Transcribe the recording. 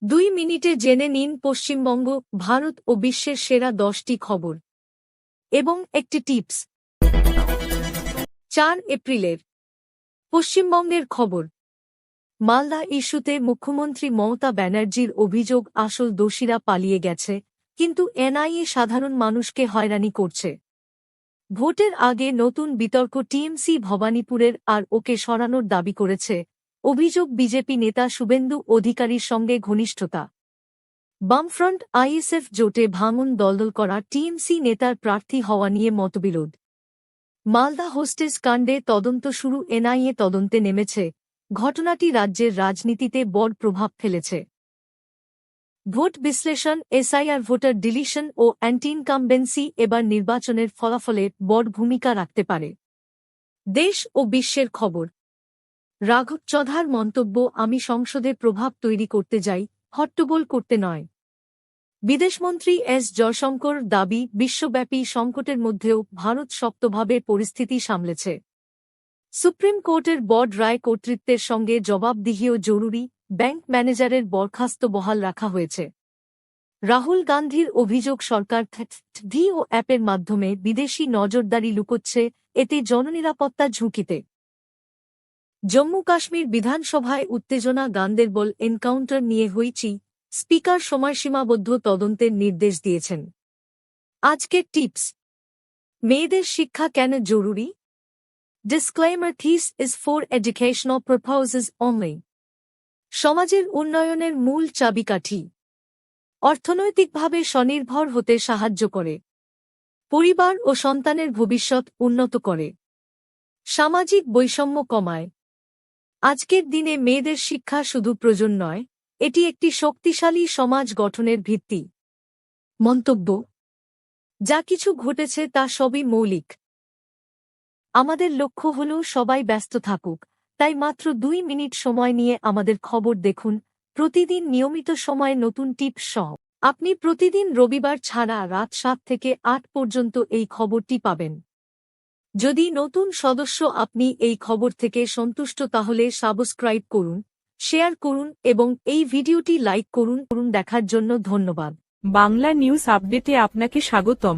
2 মিনিটে জেনে নিন পশ্চিমবঙ্গ, ভারত ও বিশ্বের সেরা 10টি খবর এবং একটি টিপস। 4 এপ্রিলের পশ্চিমবঙ্গের খবর। মালদা ইস্যুতে মুখ্যমন্ত্রী মমতা ব্যানার্জির অভিযোগ আসল দোষীরা পালিয়ে গেছে, কিন্তু এনআইএ সাধারণ মানুষকে হয়রানি করছে। ভোটের আগে নতুন বিতর্ক, টিএমসি ভবানীপুরের আর ওকে সরানোর দাবি করেছে। অভিযোগ বিজেপি নেতা শুভেন্দু অধিকারীর সঙ্গে ঘনিষ্ঠতা। বামফ্রন্ট আইএসএফ জোটে ভাঙন দলদল করা টিএমসি নেতার প্রার্থী হওয়া নিয়ে মতবিরোধ। মালদা হোস্টেস কাণ্ডে তদন্ত শুরু, এনআইএ তদন্তে নেমেছে। ঘটনাটি রাজ্যের রাজনীতিতে বড় প্রভাব ফেলেছে। ভোট বিশ্লেষণ, এসআইআর, ভোটার ডিলিশন ও অ্যান্টি ইনকামবেন্সি এবার নির্বাচনের ফলাফলে বড় ভূমিকা রাখতে পারে। দেশ ও বিশ্বের খবর। রাঘব চৌধুরীর মন্তব্য, আমি সংসদে প্রভাব তৈরি করতে যাই, হট্টগোল করতে নয়। বিদেশমন্ত্রী এস জয়শঙ্কর দাবি, বিশ্বব্যাপী সংকটের মধ্যেও ভারত শক্তভাবে পরিস্থিতি সামলেছে। সুপ্রিম কোর্টের বড় রায়, কর্তৃত্বের সঙ্গে জবাবদিহিও জরুরি। ব্যাংক ম্যানেজারের বরখাস্ত বহাল রাখা হয়েছে। রাহুল গান্ধীর অভিযোগ, সরকার ভিও অ্যাপের মাধ্যমে বিদেশি নজরদারি লুকোচ্ছে, এতে জননিরাপত্তা ঝুঁকিতে। জম্মু কাশ্মীর বিধানসভায় উত্তেজনা, গান্দেরবল এনকাউন্টার নিয়ে হইচই, স্পিকার সময়সীমাবদ্ধ তদন্তের নির্দেশ দিয়েছেন। আজকের টিপস। মেয়েদের শিক্ষা কেন জরুরি? Disclaimer, this is for educational purposes only. সমাজের উন্নয়নের মূল চাবিকাঠি। অর্থনৈতিকভাবে স্বনির্ভর হতে সাহায্য করে। পরিবার ও সন্তানের ভবিষ্যৎ উন্নত করে। সামাজিক বৈষম্য কমায়। আজকের দিনে মেয়েদের শিক্ষা শুধু প্রয়োজন নয়, এটি একটি শক্তিশালী সমাজ গঠনের ভিত্তি। মন্তব্য, যা কিছু ঘটেছে তা সবই মৌলিক। আমাদের লক্ষ্য হল সবাই ব্যস্ত থাকুক, তাই মাত্র 2 মিনিট সময় নিয়ে আমাদের খবর দেখুন। প্রতিদিন নিয়মিত সময়ে নতুন টিপস সহ আপনি প্রতিদিন রবিবার ছাড়া রাত 7 থেকে 8 পর্যন্ত এই খবরটি পাবেন। যদি নতুন সদস্য আপনি এই খবর থেকে সন্তুষ্ট, তাহলে সাবস্ক্রাইব করুন, শেয়ার করুন এবং এই ভিডিওটি লাইক করুন। দেখার জন্য ধন্যবাদ। বাংলা নিউজ আপডেটে আপনাকে স্বাগতম।